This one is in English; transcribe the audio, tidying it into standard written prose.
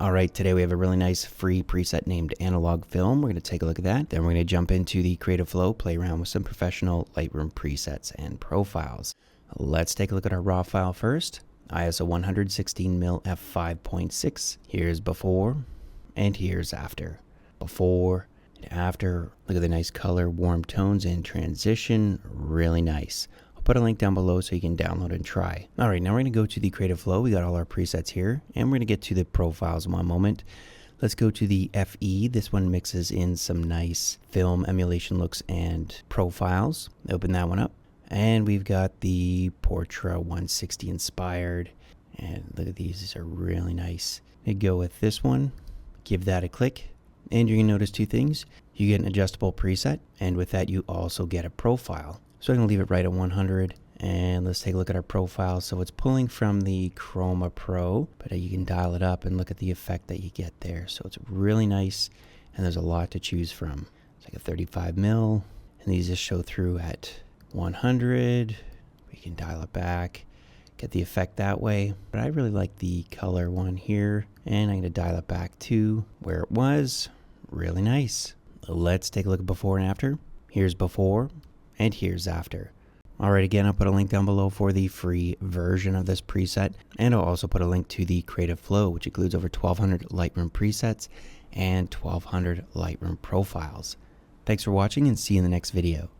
Alright, today we have a really nice free preset named Analog Film. We're going to take a look at that. Then we're going to jump into the Creative Flow, play around with some professional Lightroom presets and profiles. Let's take a look at our raw file first. ISO 116mm f5.6. Here's before and here's after. Before and after. Look at the nice color, warm tones and transition. Really nice. I'll put a link down below so you can download and try. Alright, now we're going to go to the Creative Flow. We got all our presets here, and we're going to get to the profiles in one moment. Let's go to the FE. This one mixes in some nice film emulation looks and profiles. Open that one up. And we've got the Portra 160 inspired. And look at these. These are really nice. We go with this one. Give that a click. And you're going to notice two things. You get an adjustable preset, and with that you also get a profile. So I'm going to leave it right at 100, and let's take a look at our profile. So it's pulling from the Chroma Pro, but you can dial it up and look at the effect that you get there. So it's really nice, and there's a lot to choose from. It's like a 35mm, and these just show through at 100. We can dial it back, get the effect that way. But I really like the color one here, and I'm going to dial it back to where it was. Really nice. Let's take a look at before and after. Here's before. And here's after. Alright, again, I'll put a link down below for the free version of this preset, and I'll also put a link to the Creative Flow, which includes over 1,200 Lightroom presets and 1,200 Lightroom profiles. Thanks for watching, and see you in the next video.